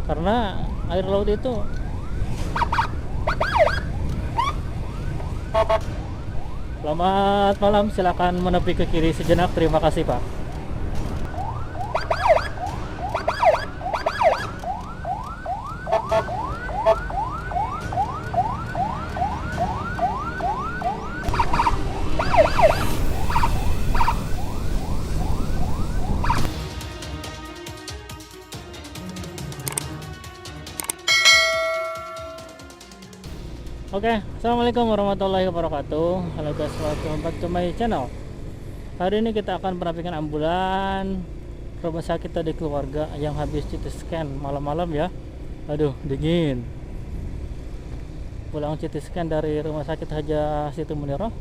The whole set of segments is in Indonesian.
karena air laut itu. Selamat malam, silakan menepi ke kiri sejenak, terima kasih Pak. Oke, assalamualaikum warahmatullahi wabarakatuh. Halo guys, welcome back to my channel. Hari ini kita akan merapikan ambulan rumah sakit tadi keluarga yang habis CT scan malam-malam ya. Aduh, dingin. Pulang CT scan dari rumah sakit Haja Situ Munirah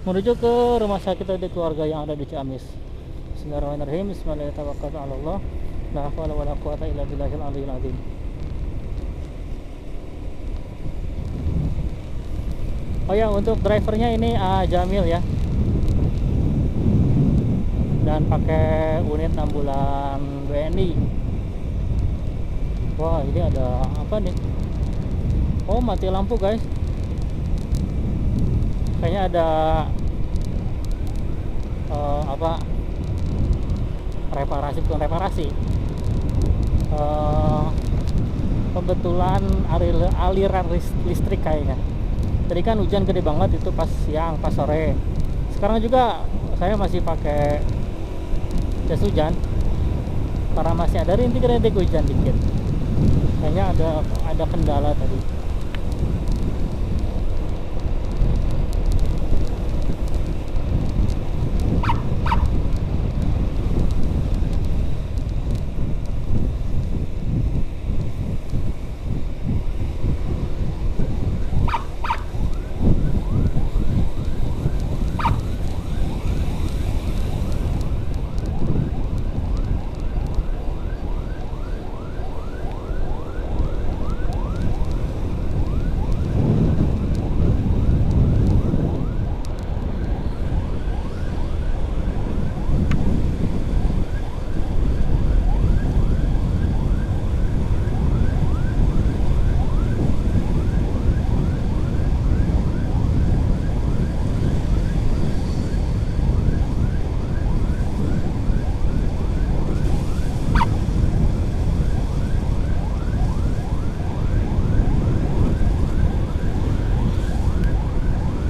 menuju ke rumah sakit tadi keluarga yang ada di Ciamis. Bismillahirrahmanirrahim. Bismillahirrahmanirrahim. La haula wala quwata illa billahil aliyil azim. Oh ya, untuk drivernya ini Jamil ya, dan pakai unit ambulan WNI. Wah, ini ada apa nih? Oh, mati lampu guys. Kayaknya ada apa, reparasi, bukan reparasi, pembetulan aliran listrik kayaknya. Tadi kan hujan gede banget itu pas siang, pas sore. Sekarang juga saya masih pakai jas hujan karena masih ada rintik-rintik hujan dikit. Kayaknya ada kendala tadi.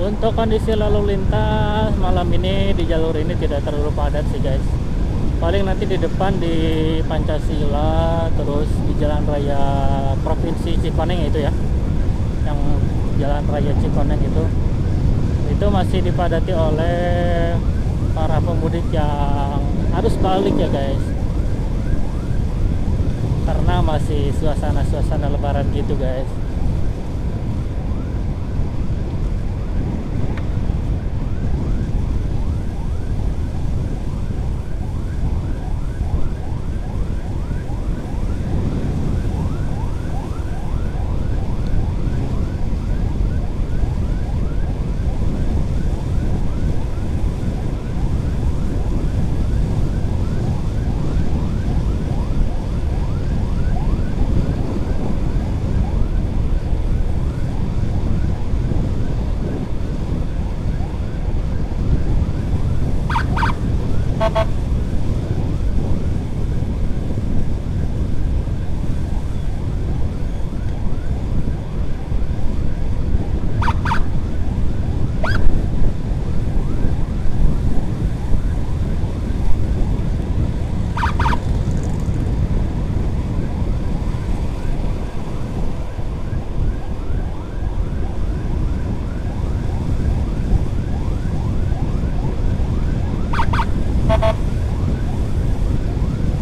Untuk kondisi lalu lintas malam ini di jalur ini tidak terlalu padat sih guys. Paling nanti di depan di Pancasila, terus di Jalan Raya Provinsi Cikoneng itu ya, yang Jalan Raya Cikoneng itu masih dipadati oleh para pemudik yang harus balik ya guys, karena masih suasana lebaran gitu guys.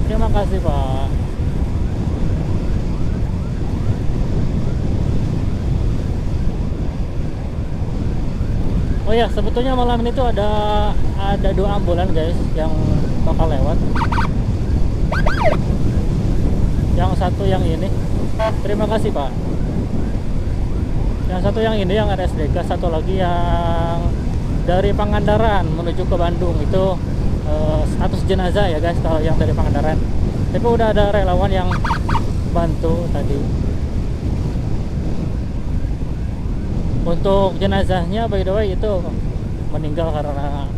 Terima kasih Pak. Oh ya, sebetulnya malam ini tuh ada 2 ambulan guys yang bakal lewat. Yang satu yang ini. Terima kasih Pak. Yang satu yang ini yang RSDK, satu lagi yang dari Pangandaran menuju ke Bandung itu status jenazah ya guys kalau yang dari Pangandaran. Tapi udah ada relawan yang bantu tadi. Untuk jenazahnya by the way itu meninggal karena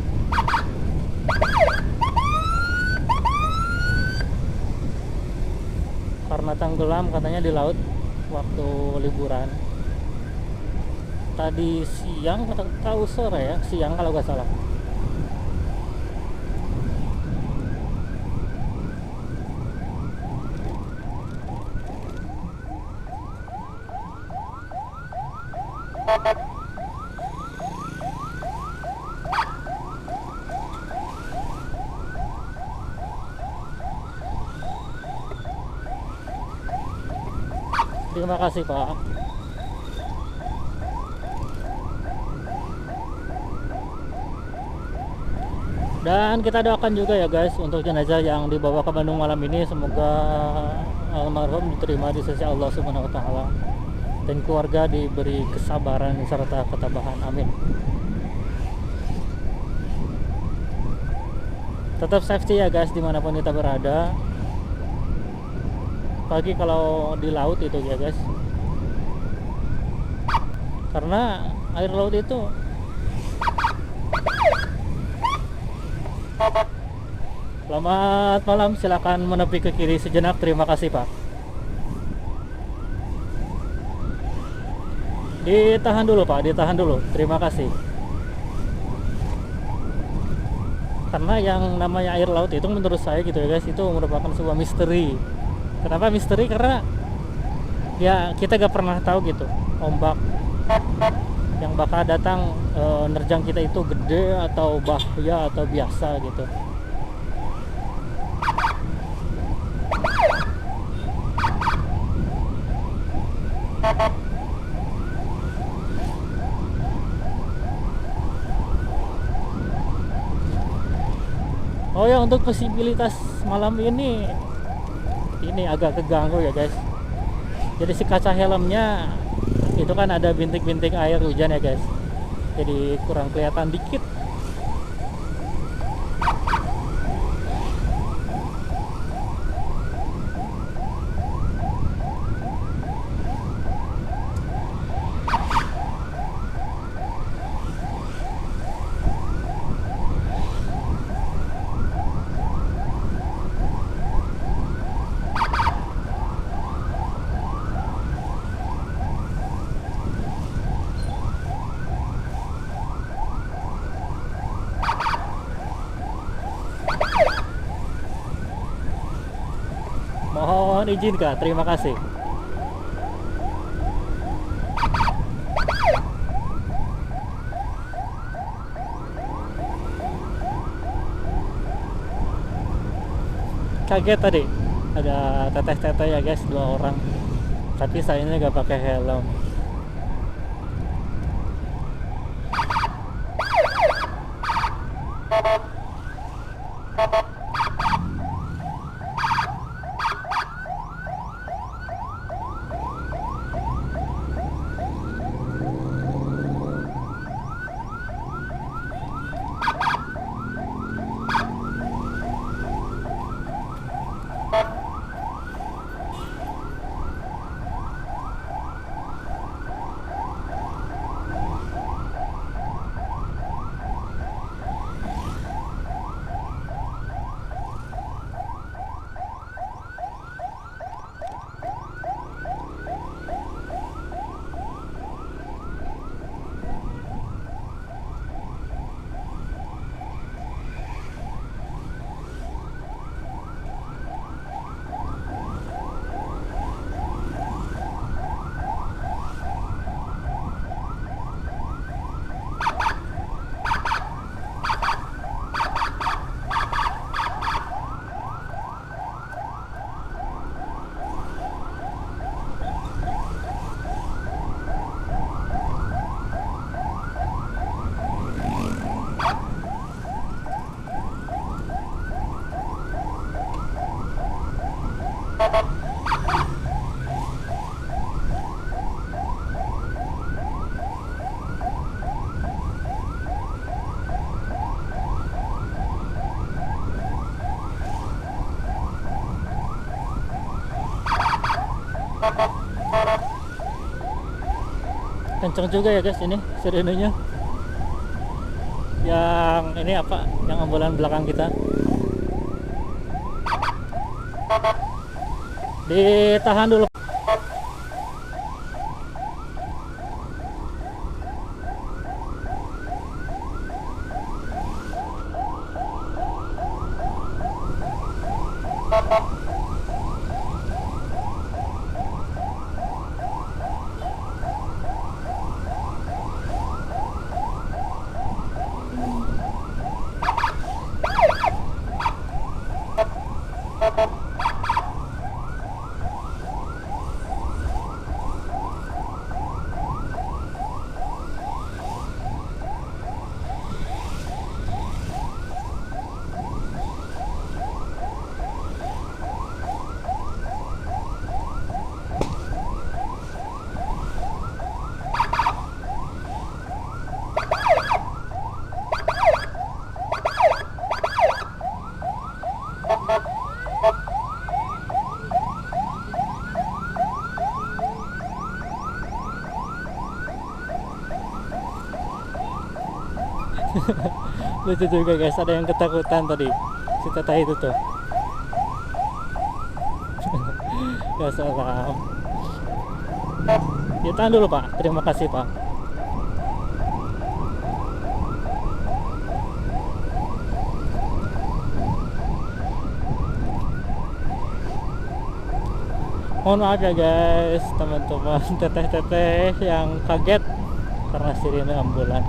tenggelam katanya di laut waktu liburan tadi siang atau sore ya, siang kalau nggak salah. Terima kasih Pak. Dan kita doakan juga ya guys untuk jenazah yang dibawa ke Bandung malam ini, semoga almarhum diterima di sisi Allah Subhanahu wa taala dan keluarga diberi kesabaran serta ketabahan. Amin. Tetap safety ya guys dimanapun kita berada. Apalagi kalau di laut itu ya guys. Karena air laut itu Selamat malam, silakan menepi ke kiri sejenak. Terima kasih Pak. Ditahan dulu Pak, ditahan dulu. Terima kasih. Karena yang namanya air laut itu menurut saya gitu ya guys, itu merupakan sebuah misteri. Kenapa misteri? Karena ya kita gak pernah tahu gitu ombak yang bakal datang nerjang kita itu gede atau bahaya atau biasa gitu. Oh ya, untuk visibilitas malam ini agak keganggu ya guys. Jadi si kaca helmnya itu kan ada bintik-bintik air hujan ya guys, jadi kurang kelihatan dikit. Mohon izin Kak, terima kasih. Kaget tadi ada teteh-teteh ya guys, 2 orang, tapi sayangnya nggak pakai helm. Kenceng juga ya guys ini sirenenya. Yang ini apa? Yang ambulan belakang kita. Ditahan dulu. Lucu juga guys, ada yang ketakutan tadi si teteh itu tuh. Gak salam. Ya tahan dulu pak, terima kasih pak. Mohon maaf ya guys teman-teman, teteh-teteh yang kaget karena sirine ambulan.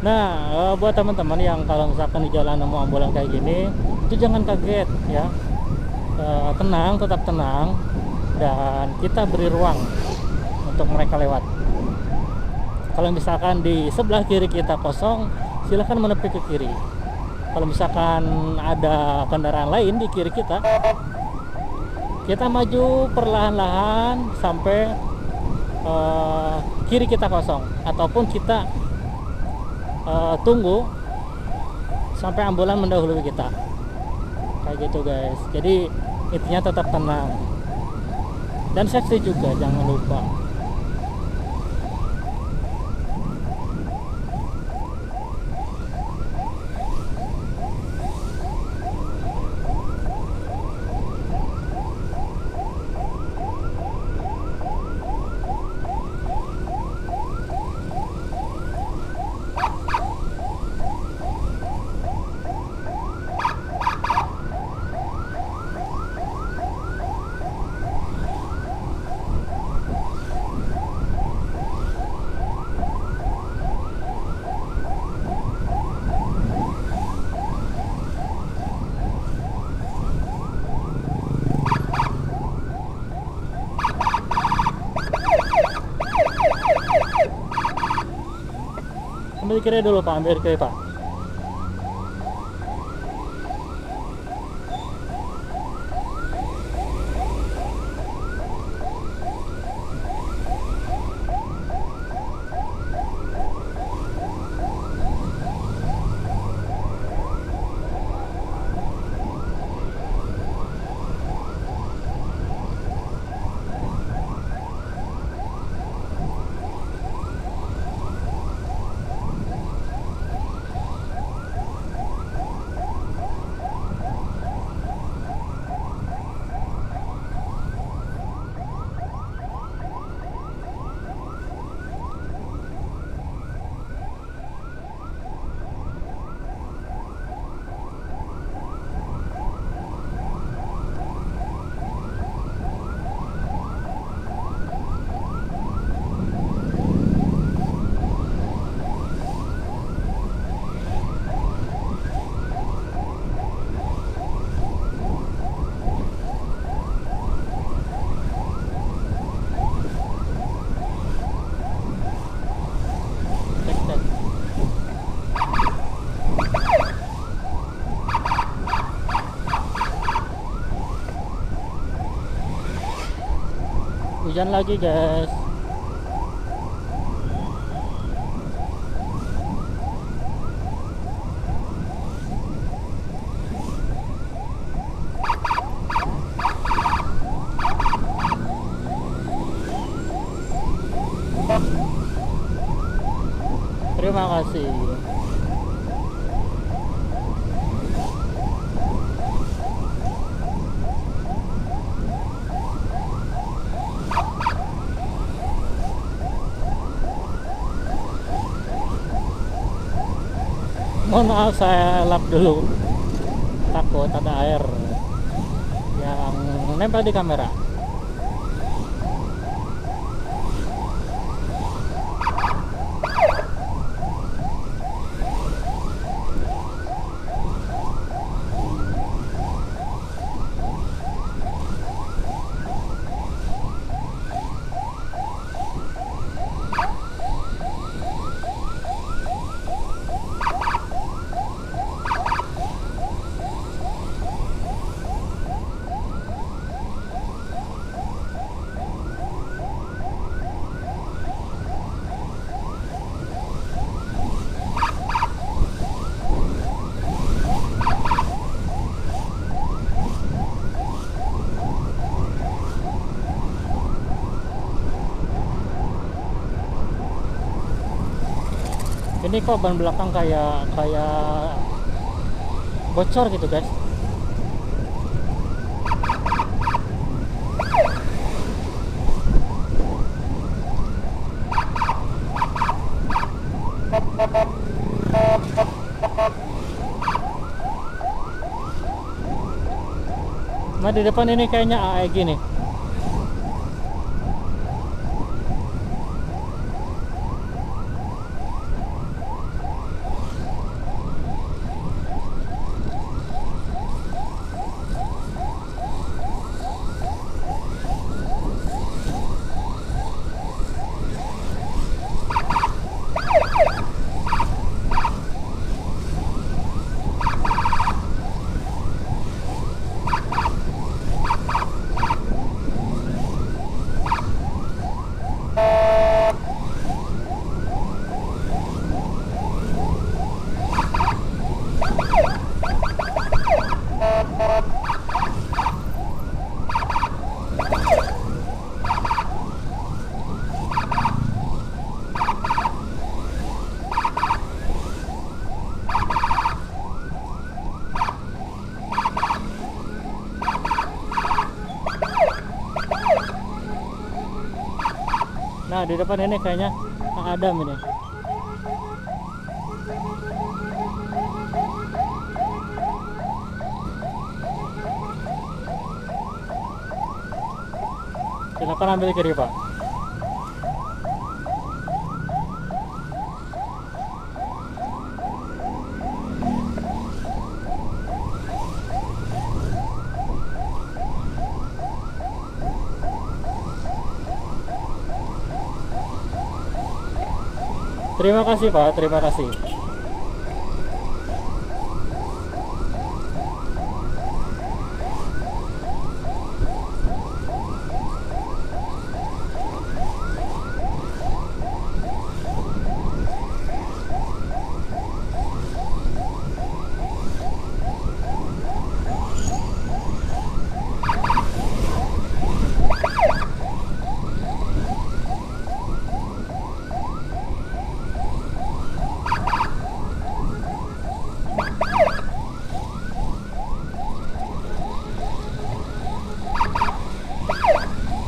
Nah, buat teman-teman yang kalau misalkan di jalan nemu ambulan kayak gini, itu jangan kaget ya. Tenang, tetap tenang, dan kita beri ruang untuk mereka lewat. Kalau misalkan di sebelah kiri kita kosong, silahkan menepi ke kiri. Kalau misalkan ada kendaraan lain di kiri kita maju perlahan-lahan sampai kiri kita kosong, ataupun kita tunggu sampai ambulan mendahului kita, kayak gitu guys. Jadi intinya tetap tenang dan safety juga, jangan lupa. Ambil kiri dulu pak, ambil kiri pak. Hujan lagi guys. sih. Mohon maaf saya lap dulu, takut ada air yang nempel di kamera. Ini kok ban belakang kayak bocor gitu guys. Nah di depan ini kayaknya AEG nih. Nah di depan ini kayaknya Kang Adam ini. Silakan ambil kiri Pak. Terima kasih Pak, terima kasih.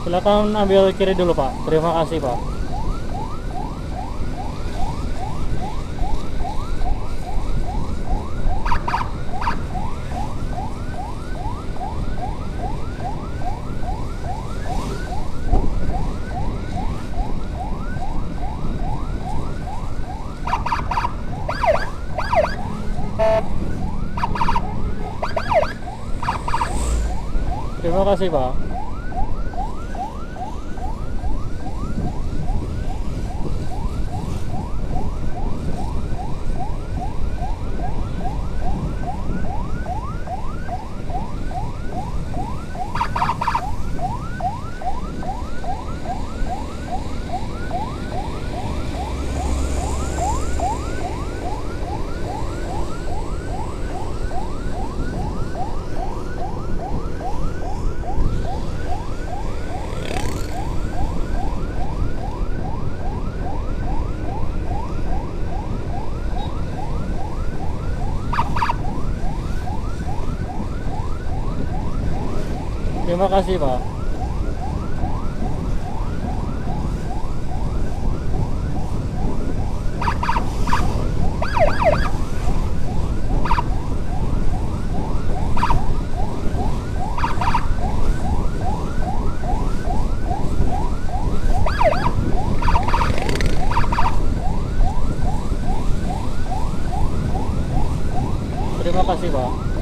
Silakan ambil kiri dulu Pak. Terima kasih Pak. Terima kasih Pak. Terima kasih, Pak. Terima kasih, Pak.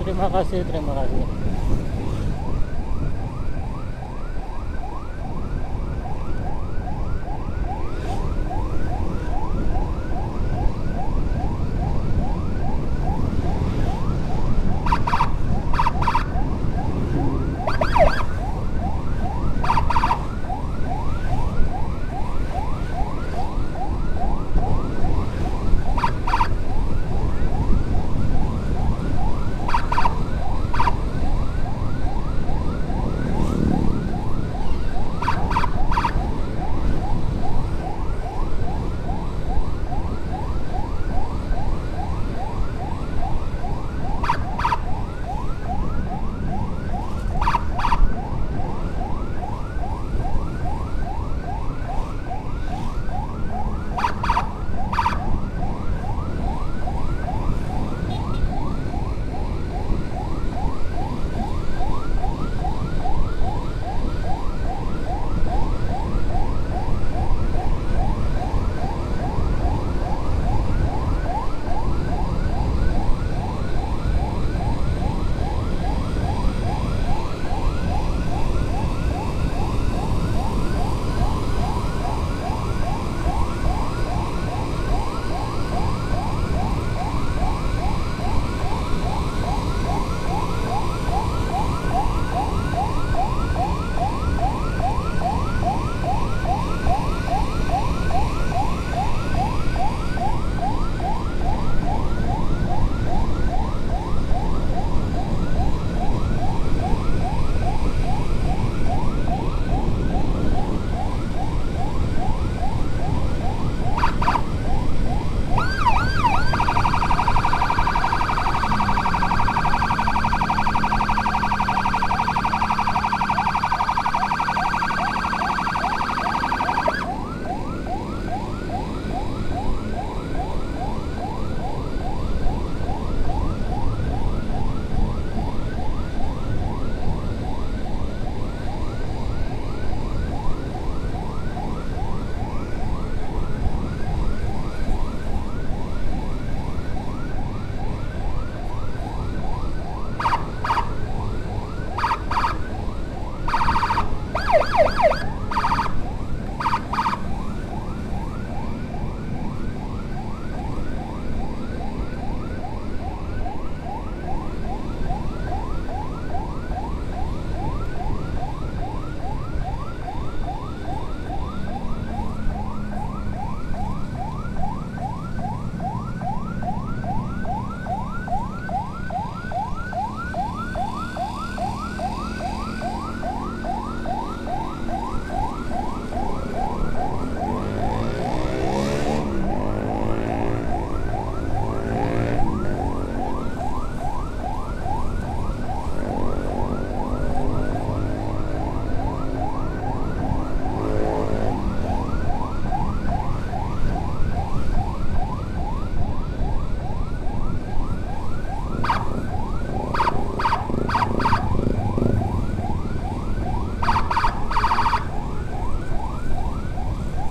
Terima kasih, terima kasih.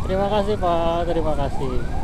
Terima kasih Pak, terima kasih.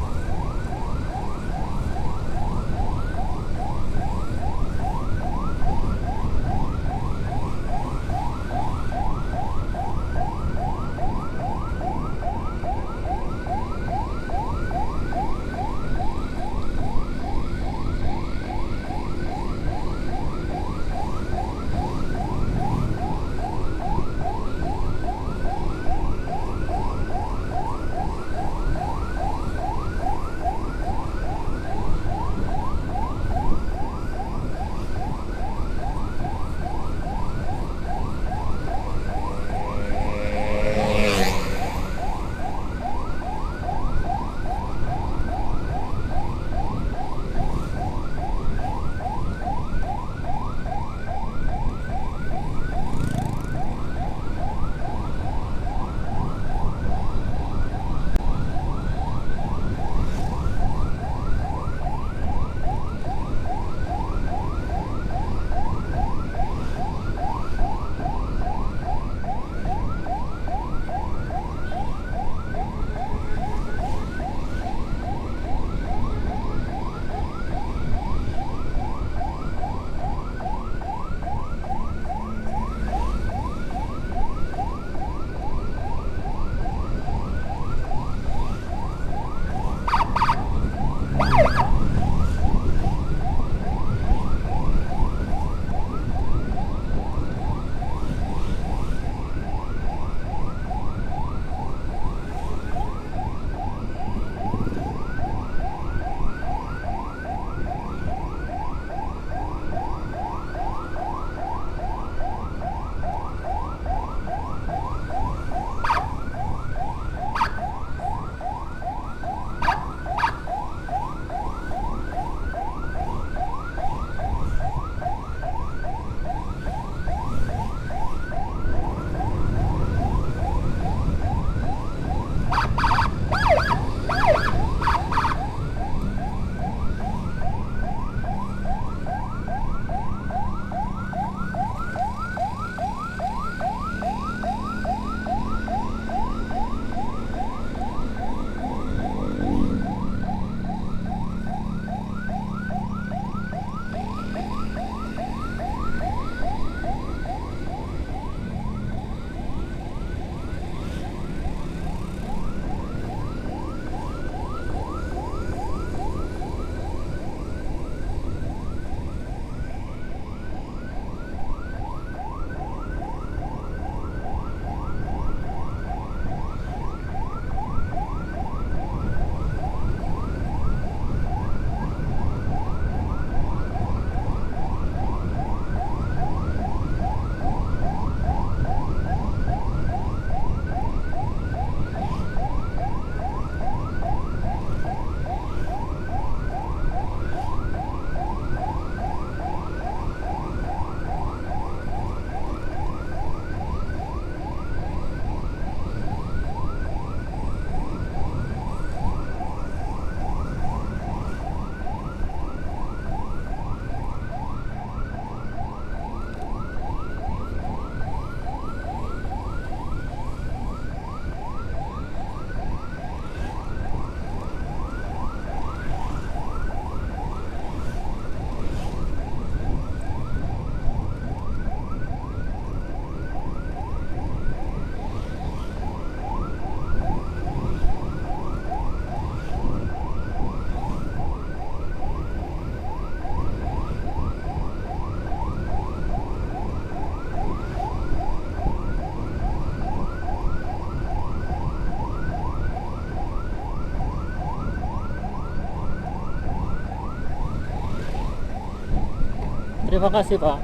Terima kasih Pak.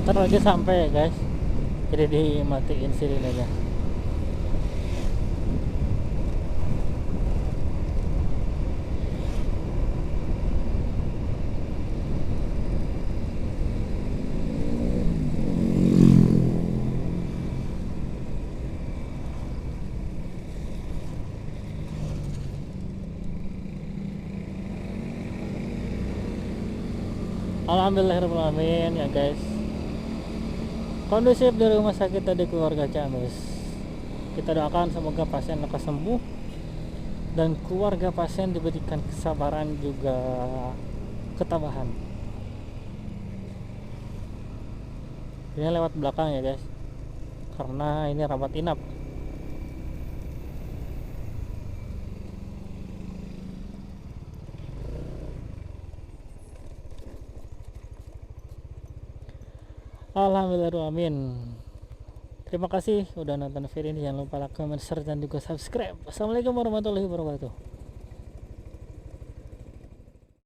Bentar lagi sampai ya guys, jadi dimatiin sirinenya. Alhamdulillahirrahmanirrahim ya guys, kondusif dari rumah sakit tadi keluarga Ciamis. Kita doakan semoga pasien lekas sembuh dan keluarga pasien diberikan kesabaran juga ketabahan. Ini lewat belakang ya guys, karena ini rawat inap. Alhamdulillahirrahmanirrahim. Terima kasih udah nonton video ini. Jangan lupa like, comment, share, dan juga subscribe. Assalamualaikum warahmatullahi wabarakatuh.